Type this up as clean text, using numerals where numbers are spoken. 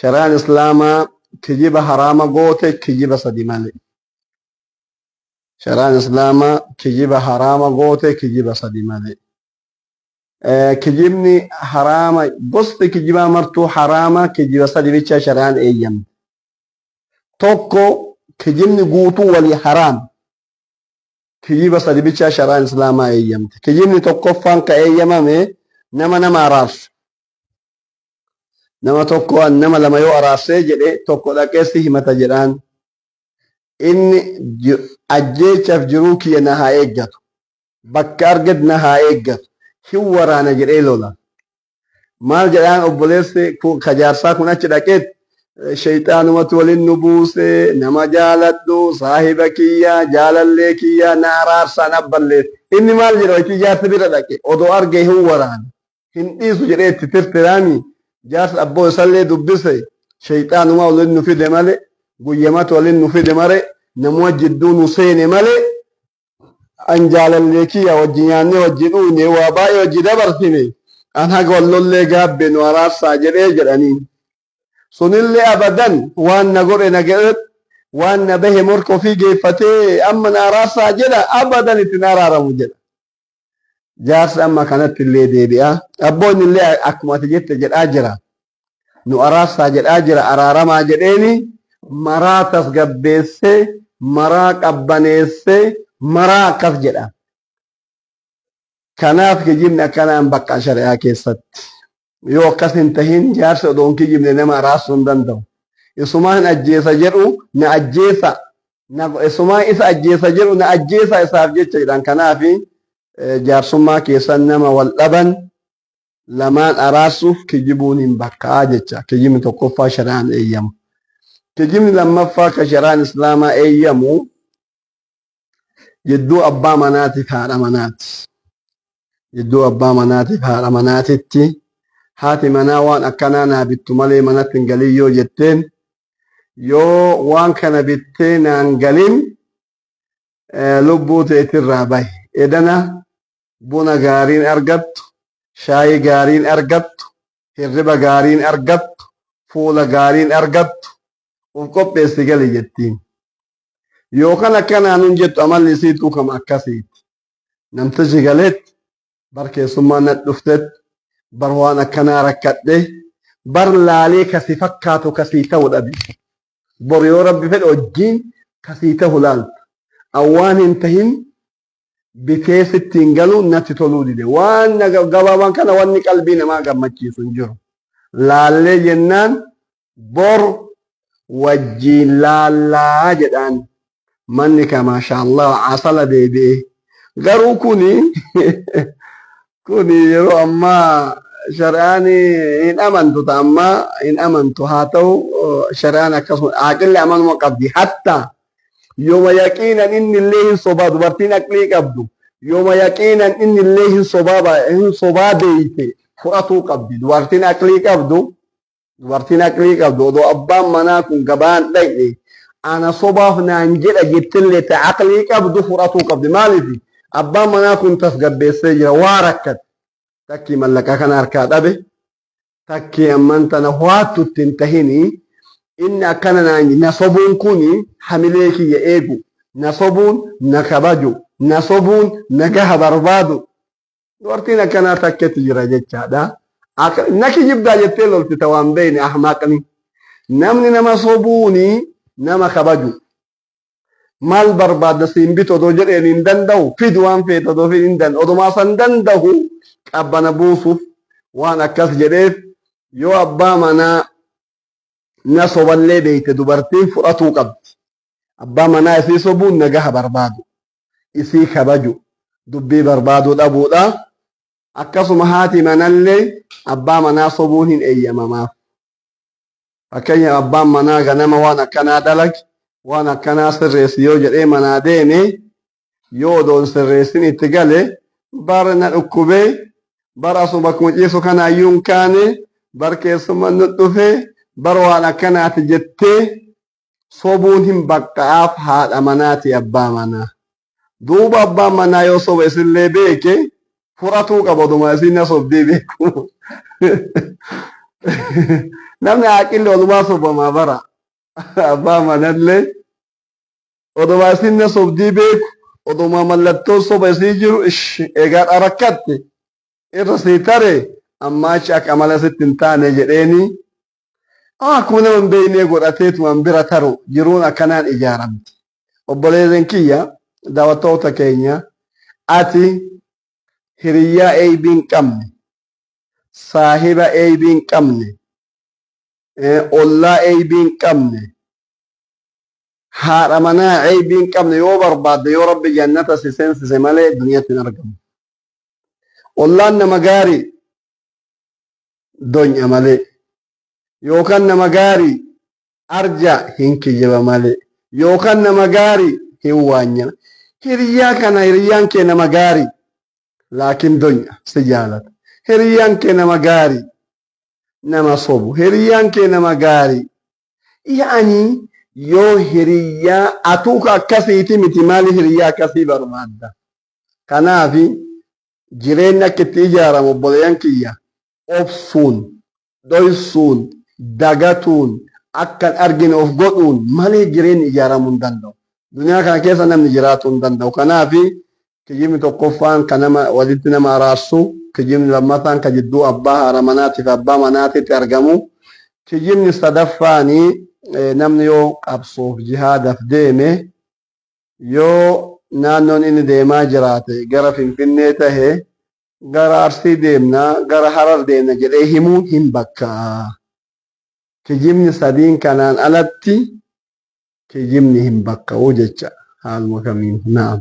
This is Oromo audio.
شرعان إسلاما كجيب حرام قوتي كجيب صدي مالي شرعان إسلاما كجيب حرام قوتي كجيب صدي مالي كجيبني حرام بصت كجيبا مرتو حراما كجيب صدي بيتشا شرعان أيام توكو كجيبني قوتو ولي حرام كجيب صدي بيتشا شرعان إسلاما أيام كجيبني توكو فانك أيام مي نما راس nama tokko nama lama yoo araasee jedhe tokko dhaqeessi himata jedhaan inni ajjeechaaf jiruu kiyya na haa eeggatu bakka argad na haa eeggatu hin waraana jedhee lola maal jedhaan obboleessi kajaarsaa kun achi dhaqeet shayxaanumatu waliin nu buuse nama jaaladhu saahiba kiyya jaalallee kiyya na araarsaan abballees inni maal jedha itti jaarsi bira dhaqe odoo argee hin waraana hin dhiisu jedhee itti tirtiraami جاس أبو يصلي دبسي شيطان ما ولن نفيد مالي قيمات ولن نفيد مالي نموجد دون سين مالي أنجال الليكية وجياني وجدوني واباي وجد برثني أنا قول اللي قاب بن وراس ساجر إجرانين سن اللي أبدا وان نقر نقرت وان نبه مركو في جيفتي أما نراس ساجر أبدا اتنارا رمجد جاس أما كانت اللي دي بيا أبون اللي أكما تجد تجد أجرا نو أراس تجد أجرا أرارما جديني مرا تسقبيسي مرا قبانيسي مرا كفجدا كناف كجيبنا كنان بقى شرعا كيست يو كسن تهين جارس ودون كجيبنا نما راس سندندو يسومان أجيسا جرؤ نأجيسا يسومان إسا أجيسا جرؤ نأجيسا إساف جيتشا كنافي jaarsummaa keessan nama wal dhaban lamaan araasuuf kijibuun hin bakkaa jecha kijibni tokkoffaa shari'aan eeyyamu kijibni lammaffaa ka shari'aan islaamaa eeyyamu jidduu abbaa manaatiif haadha manaati jidduu abbaa manaatiif haadha manaatitti haati manaa waan akkanaa naa bittu malee manatti hin galin yoo jetteen yoo waan kana bittee naan galin lubbuu teetirraa bahi edana buna gaariin argattu shaayii gaariin argattu hirriba gaariin argattu fuula gaariin argattu uf qopheessi gali jettiin yookaan akkanaa nun jettu amalli isiituu kama akkasiiti namtichi galeet bar keessummaa nat dhuftet bar waan akkanaa rakkadhe bar laalee kasi fakkaatu kasii ta'u dhabe bor yoo rabbi fedhe wajjiin kasii ta'u laalta awwaan hin tahin bitee sittiin galu natti toluu dide waan gabaabaan kana wanni qalbii namaa gammachiisu hin jiru laallee jennaan bor wajjiin laallaa jedhaan manni ka maashaallah asala deebi'e garuu kuni yeroo ammaa shari'aan hin amantu ta'ammaa hin amantu haa ta'u shari'aan akkasuma aqilli amanuma qabdi hattaa يوم يقينا إن الله صبا دبرتين أكلي قبضو يوم يقينا إن الله صبا بيته فراتو قبضي دبرتين أكلي قبضو دو أبا مناكم قبان لي أنا صبا نانجل جبت اللي تعقلي قبضو فراتو قبضي مالذي أبا مناكم تسقب بيسجر واركت تكي ملكا كان أركاد أبي تكي أمانت نهواتو تنتهيني إن أكننا نصبون كوني حمليكي يأيبو نصبون نكبجو نصبون نجاه بربادو ورتينا كنا تكت جراجة هذا نكي جبدا يتلو التوان بين أحماقني نمني نما صبوني نما كبجو مال برباد سيمبيتو دوجر إن دندو في دوان في تدو في إندن أدو ما سندندو أبانا بوصف وانا كاس جريف يو أبا منا نصب اللي بيت دبرتين فراتو قبض أبا منا إسي صبون نجاه بربادو إسي كبجو دبي بربادو دابو دا أكاسو مهاتي منا اللي أبا منا صبونين أيما ما فكي أبا منا غنما وانا كنا دلق وانا كنا سرسي يوجد إيه منا ديني يودون سرسين اتقالي بارنا الأكوبي براسو بكم جيسو كان يون كاني بركيسو من نطفي بروانا كانت جتي صبونهم بقاف هاد أماناتي أبا منا دوب أبا منا يوصو بيسلي بيكي فراتو قبضو ما يسين نصب دي بيكو namni aqilli odumaa sobamaa bara abbaa manallee odumaa isinne sobdii beeku odumaa mallattoo soba isii jiru egaa rakkatte irra sii tare amma achi akka amala sitti hin taane jedheeni akkuma nama hin beeknee godhateetumaan bira taru jiruun akkanaan ijaaramti. Obboleeyyan kiyya daawwattoota keenya ati hiriyyaa eebii hin qabne saahiba eebii hin qabne ollaa eebii hin qabne haadha manaa eebii hin qabne yoo barbaadde yoo rabbi jannata si seensise malee duniyaatti hin argamu. Ollaan nama gaarii donya malee yookaan nama gaarii arja hin kijjiba malee yookaan nama gaarii hin waanya. Hiriyyaa kana hiriyyaan kee nama gaarii laakiin donya si jaalata. Hiriyyaan kee nama gaarii nama sobu. Hiriyyaan kee nama gaarii. Yaani yoo hiriyyaa atuuka akkasiiti miti maali hiriyyaa akkasii barbaadda. Kanaafi jireenya akka itti ijaaramu obboleeyyan kiyya obsuun dhoysuun dagatuun akkan argine of godhuun malee jireenyi ijaaramuu hin danda'u. Duniyaa kana keessa namni jiraatuu hin danda'u. Kanaafi kijibni tokkoffaan kan nama walitti nama araarsu, kijibni lammaffaan kan jidduu abbaa haadha manaatiif abbaa manaatitti argamu, kijibni sadaffaanii namni yoo qabsoof jihaadaaf deeme yoo naannoon inni deemaa jiraate gara Finfinnee tahe gara Arsii deemna gara Harar deemna jedhee himuu hin bakka. Kijibni sadiin kanaan alatti kijibni hin bakka'u jecha haaluma kamiin. Naam.